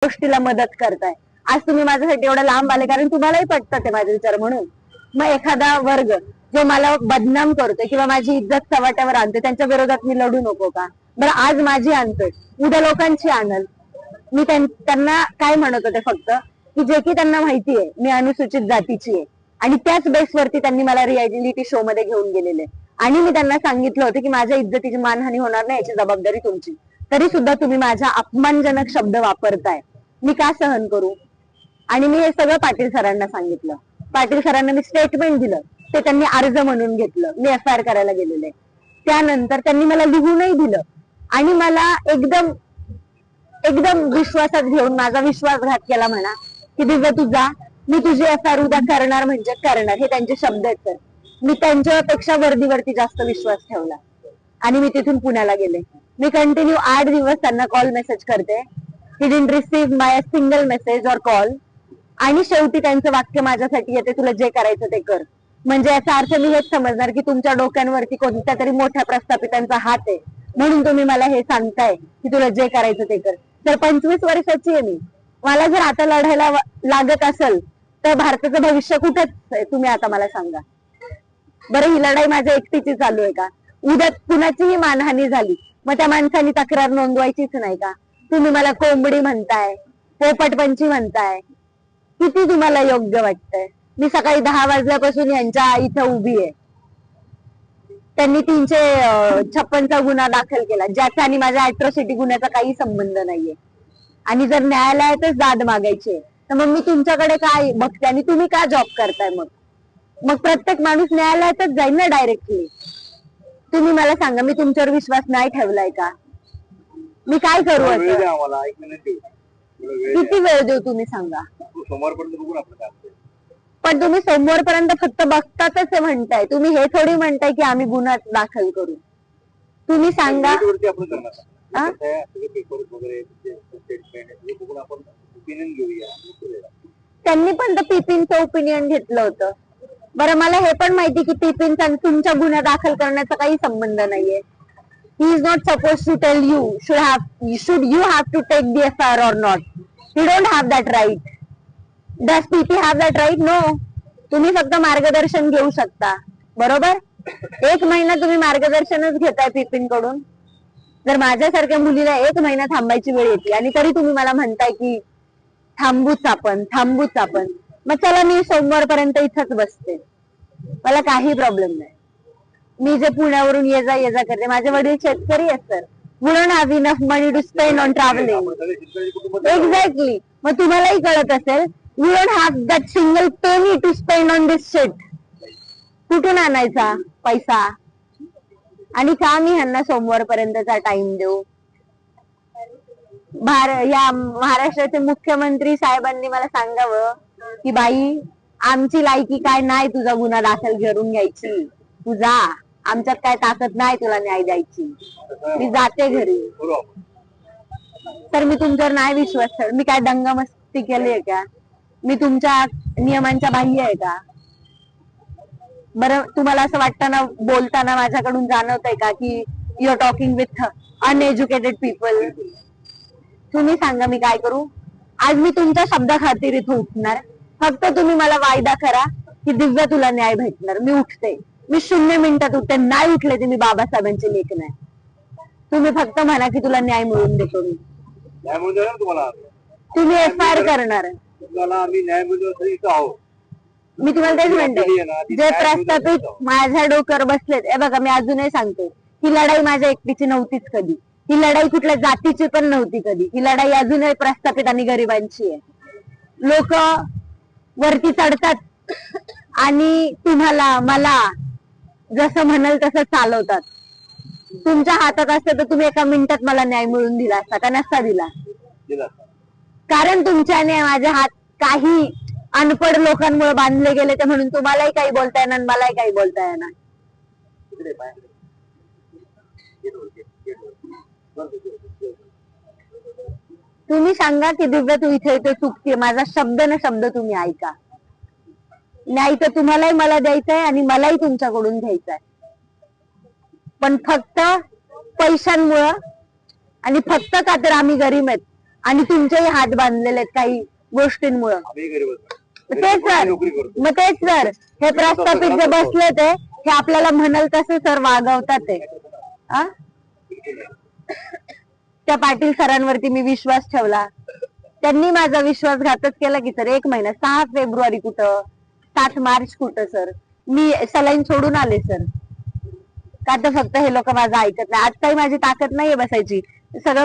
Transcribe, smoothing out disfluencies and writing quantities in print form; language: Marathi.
गोष्टीला मदत करताय. आज तुम्ही माझ्यासाठी एवढं लांब आले कारण तुम्हालाही पटतं ते माझे विचार म्हणून. मग एखादा वर्ग जो मला बदनाम करतोय किंवा माझी इज्जत सवाट्यावर आणतोय त्यांच्या विरोधात मी लढू नको का? बरं आज माझी आणतोय, उद्या लोकांची आणल. मी त्यांना काय म्हणत होते फक्त की जे की त्यांना माहितीये मी अनुसूचित जातीची आहे आणि त्याच बेसवरती त्यांनी मला रियालिटी शो मध्ये घेऊन गेलेले आणि मी त्यांना सांगितलं होतं की माझ्या इज्जतीची मानहानी होणार नाही याची जबाबदारी तुमची. तरी सुद्धा तुम्ही माझ्या अपमानजनक शब्द वापरताय, मी का सहन करू? आणि मी हे सगळं पाटील सरांना सांगितलं. पाटील सरांना मी स्टेटमेंट दिलं, ते त्यांनी अर्ज म्हणून घेतलं. मी FIR करायला गेलेले. त्यानंतर त्यांनी मला लिहूनही दिलं आणि मला एकदम एकदम विश्वासात घेऊन माझा विश्वासघात केला म्हणा की दिव्या तू जा, मी तुझी FIR उद्या करणार म्हणजे करणार. हे त्यांचे शब्द आहेत. तर मी त्यांच्यापेक्षा वर्दीवरती जास्त विश्वास ठेवला आणि मी तिथून पुण्याला गेले. मी कंटिन्यू 8 दिवस त्यांना कॉल मेसेज करते. He didn't receive my single message or call. आणि शेवटी त्यांचं वाक्य माझ्यासाठी येते, तुला जे करायचं ते कर. म्हणजे याचा अर्थ मी हेच समजणार की तुमच्या डोक्यांवरती कोणत्या तरी मोठ्या प्रस्थापितांचा हात आहे म्हणून तुम्ही मला हे सांगताय की तुला जे करायचं ते कर. तर 25 वर्षाची आहे मी. मला जर आता लढायला लागत असेल तर भारताचं भविष्य कुठेच आहे तुम्ही आता मला सांगा बरं. ही लढाई माझ्या एकटीची चालू आहे का? उद्या कुणाचीही मानहानी झाली मग त्या माणसाने तक्रार नोंदवायचीच नाही का? तुम्ही मला कोंबडी म्हणताय, पोपटपंची म्हणताय, किती तुम्हाला योग्य वाटतंय? मी सकाळी 10 वाजल्यापासून यांच्या इथं उभी आहे. त्यांनी 356 गुन्हा दाखल केला ज्याचा आणि माझ्या अॅट्रॉसिटी गुन्ह्याचा काही संबंध नाहीये. आणि जर न्यायालयातच दाद मागायची तर मग मी तुमच्याकडे काय बघते आणि तुम्ही का जॉब करताय? मग प्रत्येक माणूस न्यायालयातच जाईल ना डायरेक्टली. तुम्ही मला सांगा, मी तुमच्यावर विश्वास नाही ठेवलाय का? मी काय करू? किती वेळ देऊ तुम्ही सांगा? पण तुम्ही सोमवारपर्यंत फक्त बघतातच म्हणताय. तुम्ही हे थोडी म्हणताय की आम्ही गुन्हा दाखल करू. तुम्ही सांगा. त्यांनी पण तर पिपिनचं ओपिनियन घेतलं होतं. बरं मला हे पण माहिती की पिपिनचा तुमच्या गुन्हा दाखल करण्याचा काही संबंध नाहीये. He is not suppose to tell you should you have to take the FIR or not. You don't have that right. Does PP have that right? No. तुम्ही फक्त मार्गदर्शन घेऊ शकता, बरोबर? 1 महिना तुम्ही मार्गदर्शनच घेताय पिपिन कडून. जर माझ्यासारख्या मुलीला 1 महिना थांबायची वेळ येते आणि तरी तुम्ही मला म्हणताय की थांबूच आपण. मग चला मी सोमवारपर्यंत इथंच बसते, मला काही प्रॉब्लेम नाही. मी जे पुण्यावरून ये जा करते, माझे वडील शेतकरी आहेत sir. We don't have enough money to spend on traveling. Exactly. मग तुम्हालाही कळत असेल, we don't have that single penny to spend on this shit. कुठून आणायचा पैसा? आणि का मी ह्यांना सोमवारपर्यंतचा टाइम देऊ? या महाराष्ट्राचे मुख्यमंत्री साहेबांनी मला सांगावं की बाई आमची लायकी काय नाही तुझा गुन्हा दाखल करून घ्यायची. तू जा, आमच्यात काय ताकद नाही तुला न्याय द्यायची. मी जाते घरी. तर मी तुमच्यावर नाही विश्वास ठेव. मी काय दंगमस्ती केली आहे का? मी तुमच्या नियमांच्या बाह्य आहे का? बरं तुम्हाला असं वाटताना बोलताना माझ्याकडून जाणवतंय का की you are talking with uneducated people? तुम्ही सांगा मी काय करू? आज मी तुमच्या शब्दाखातीर इथं उठणार. फक्त तुम्ही मला वायदा करा की दिव्या तुला न्याय भेटणार. मी उठते, मी 0 मिनिटात उठते. नाही उठले ते मी बाबासाहेबांचे लेख नाही. तुम्ही फक्त म्हणा की तुला न्याय मिळवून देतो. मी तुम्ही FIR करणार. मी तुम्हाला तेच म्हणते, जे प्रस्थापित माझ्या डोक्यावर बसलेत. हे बघा मी अजूनही सांगते, ही लढाई माझ्या एकटीची नव्हतीच कधी. ही लढाई कुठल्या जातीची पण नव्हती कधी. ही लढाई अजूनही प्रस्थापित आणि गरिबांची आहे. लोक वरती चढतात आणि तुम्हाला मला जसं म्हणाल तसं चालवतात. तुमच्या हातात असतं तर तुम्ही 1 मिनिटात मला न्याय मिळवून दिला असता का नसता दिला? कारण तुमच्याने माझे हात काही अनपढ लोकांमुळे बांधले गेले ते म्हणून तुम्हालाही काही बोलता येणार मलाही काही बोलता येणार. तुम्ही सांगा की दिव्या तू इथे चुकते. माझा शब्द न शब्द तुम्ही ऐका. न्याय तर तुम्हालाही मला द्यायचा आहे आणि मलाही तुमच्याकडून घ्यायचा आहे. पण फक्त पैशांमुळं आणि फक्त का तर आम्ही गरीब आहेत आणि तुमचेही हात बांधलेले आहेत काही गोष्टींमुळे. तेच सर, मग तेच सर, हे प्रस्थापित जे बसले ते हे आपल्याला म्हणाल तसे सर वागवतात ते. त्या पाटील सरांवरती मी विश्वास ठेवला, त्यांनी माझा विश्वासघातच केला की सर. 1 महिना, 6 फेब्रुवारी कुठं, 7 मार्च कुठं सर, मी सलाईन सोडून आले सर. का तर फक्त हे लोक माझं ऐकत नाही. आज काही माझी ताकद नाहीये बसायची, सगळं